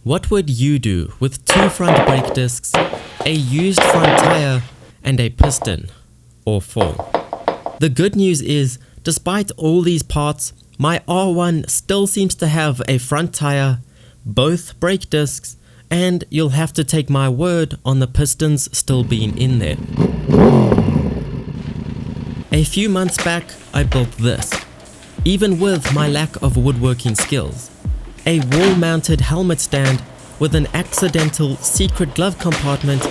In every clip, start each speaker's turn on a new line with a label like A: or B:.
A: What would you do with two front brake discs, a used front tire, and a piston? Or four? The good news is, despite all these parts, my R1 still seems to have a front tire, both brake discs, and you'll have to take my word on the pistons still being in there. A few months back, I built this, even with my lack of woodworking skills. A wall-mounted helmet stand with an accidental secret glove compartment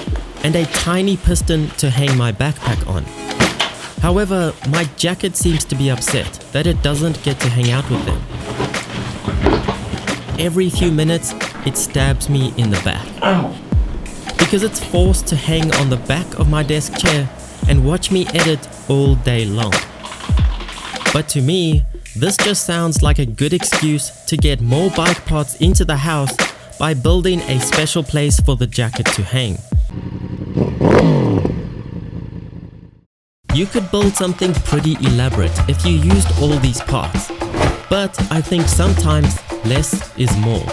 A: and a tiny piston to hang my backpack on. However, my jacket seems to be upset that it doesn't get to hang out with them. Every few minutes, it stabs me in the back. Because it's forced to hang on the back of my desk chair and watch me edit all day long. But to me, this just sounds like a good excuse to get more bike parts into the house by building a special place for the jacket to hang. You could build something pretty elaborate if you used all these parts, but I think sometimes less is more.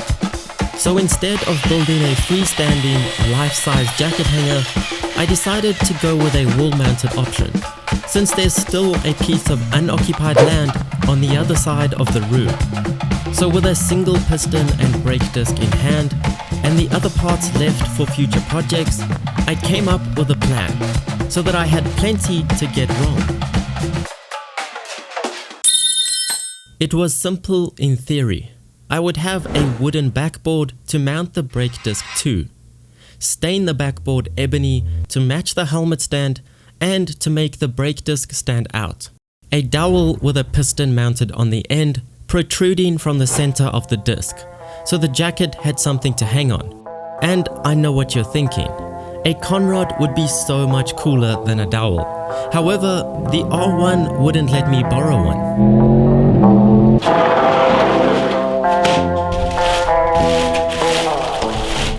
A: So instead of building a freestanding, life-size jacket hanger, I decided to go with a wall-mounted option, since there's still a piece of unoccupied land on the other side of the room. So with a single piston and brake disc in hand, and the other parts left for future projects, I came up with a plan, so that I had plenty to get wrong. It was simple in theory. I would have a wooden backboard to mount the brake disc to, stain the backboard ebony to match the helmet stand and to make the brake disc stand out, a dowel with a piston mounted on the end protruding from the center of the disc, so the jacket had something to hang on. And I know what you're thinking, a conrod would be so much cooler than a dowel. However, the R1 wouldn't let me borrow one.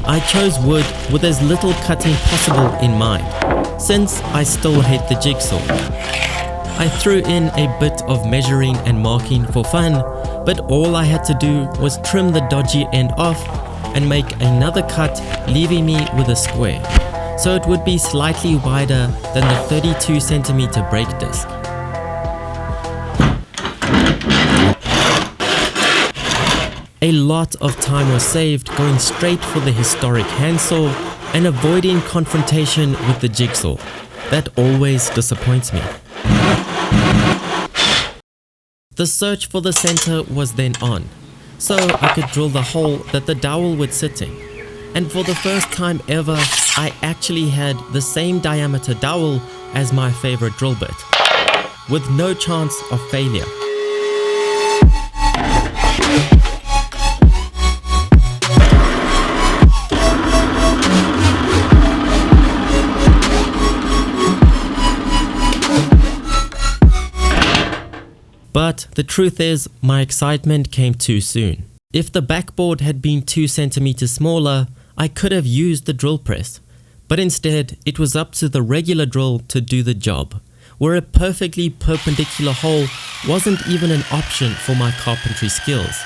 A: I chose wood with as little cutting possible in mind, since I still hate the jigsaw. I threw in a bit of measuring and marking for fun, but all I had to do was trim the dodgy end off and make another cut, leaving me with a square, so it would be slightly wider than the 32 centimeter brake disc. A lot of time was saved going straight for the historic handsaw and avoiding confrontation with the jigsaw. That always disappoints me. The search for the center was then on, so I could drill the hole that the dowel would sit in. And for the first time ever, I actually had the same diameter dowel as my favorite drill bit, with no chance of failure. But the truth is, my excitement came too soon. If the backboard had been 2 centimeters smaller, I could have used the drill press. But instead, it was up to the regular drill to do the job, where a perfectly perpendicular hole wasn't even an option for my carpentry skills.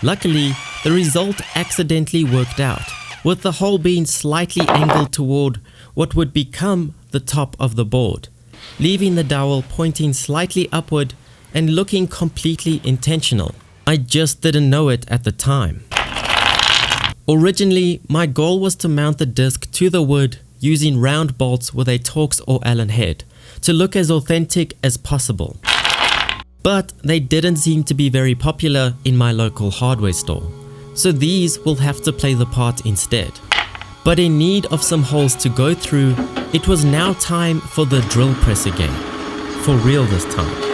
A: Luckily, the result accidentally worked out, with the hole being slightly angled toward what would become the top of the board, leaving the dowel pointing slightly upward and looking completely intentional. I just didn't know it at the time. Originally, my goal was to mount the disc to the wood using round bolts with a Torx or Allen head to look as authentic as possible. But they didn't seem to be very popular in my local hardware store, so these will have to play the part instead. But in need of some holes to go through, it was now time for the drill press again. For real this time.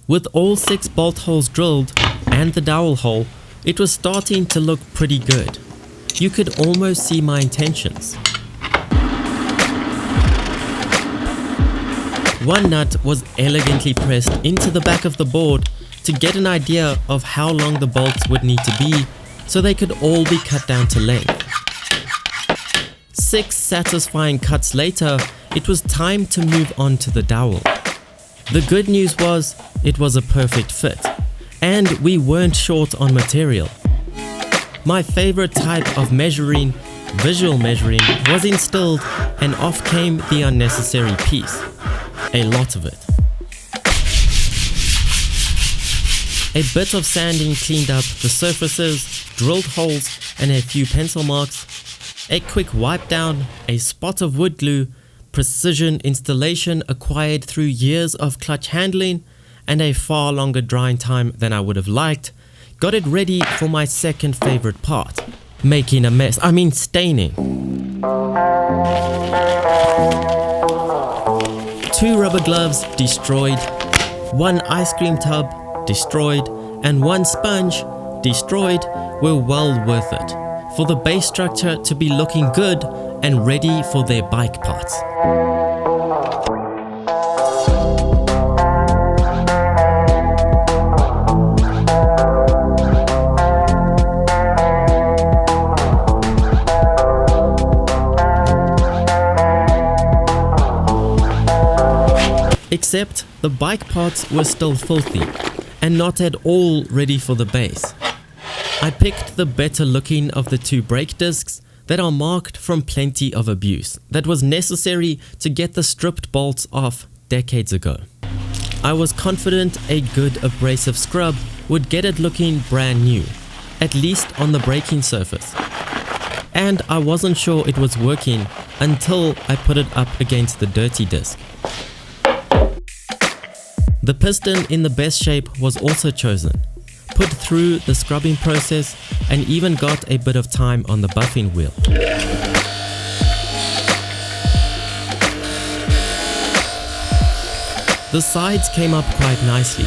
A: With all 6 bolt holes drilled and the dowel hole, it was starting to look pretty good. You could almost see my intentions. One nut was elegantly pressed into the back of the board to get an idea of how long the bolts would need to be so they could all be cut down to length. 6 satisfying cuts later, it was time to move on to the dowel. The good news was, it was a perfect fit, and we weren't short on material. My favorite type of measuring, visual measuring, was instilled, and off came the unnecessary piece. A lot of it. A bit of sanding cleaned up the surfaces, drilled holes and a few pencil marks. A quick wipe down, a spot of wood glue, precision installation acquired through years of clutch handling, and a far longer drying time than I would have liked, got it ready for my second favorite part, making a mess, staining. 2 rubber gloves destroyed, 1 ice cream tub destroyed, and 1 sponge destroyed were well worth it for the base structure to be looking good and ready for their bike parts. Except the bike parts were still filthy and not at all ready for the base. I picked the better looking of the 2 brake discs that are marked from plenty of abuse that was necessary to get the stripped bolts off decades ago. I was confident a good abrasive scrub would get it looking brand new, at least on the braking surface. And I wasn't sure it was working until I put it up against the dirty disc. The piston in the best shape was also chosen, put through the scrubbing process, and even got a bit of time on the buffing wheel. The sides came up quite nicely,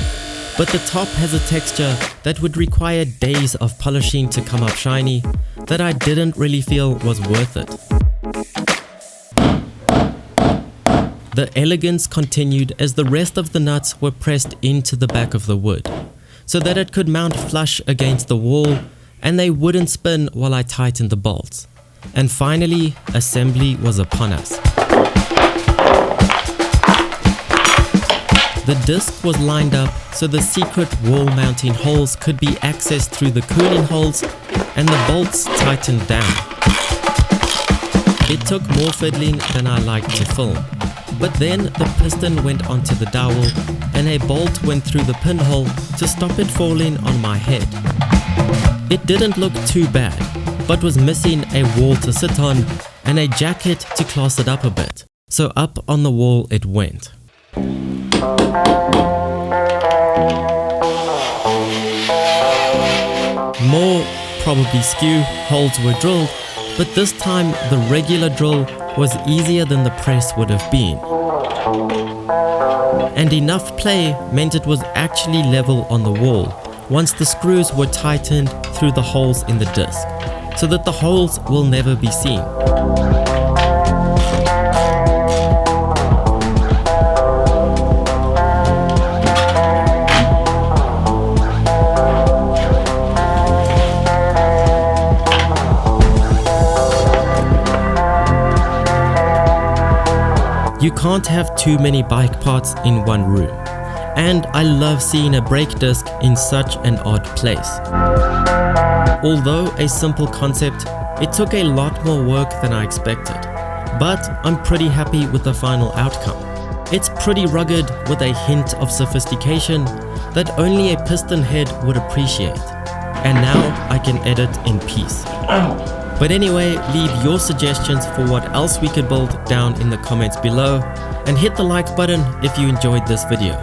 A: but the top has a texture that would require days of polishing to come up shiny that I didn't really feel was worth it. The elegance continued as the rest of the nuts were pressed into the back of the wood, so that it could mount flush against the wall and they wouldn't spin while I tightened the bolts. And finally, assembly was upon us. The disc was lined up so the secret wall mounting holes could be accessed through the cooling holes and the bolts tightened down. It took more fiddling than I liked to film. But then the piston went onto the dowel and a bolt went through the pinhole to stop it falling on my head. It didn't look too bad, but was missing a wall to sit on and a jacket to class it up a bit. So up on the wall it went. More, probably skew, holes were drilled, but this time the regular drill was easier than the press would have been. And enough play meant it was actually level on the wall once the screws were tightened through the holes in the disc, so that the holes will never be seen. You can't have too many bike parts in one room, and I love seeing a brake disc in such an odd place. Although a simple concept, it took a lot more work than I expected, but I'm pretty happy with the final outcome. It's pretty rugged with a hint of sophistication that only a piston head would appreciate, and now I can edit in peace. But anyway, leave your suggestions for what else we could build down in the comments below, and hit the like button if you enjoyed this video.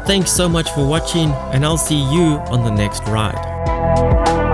A: Thanks so much for watching, and I'll see you on the next ride.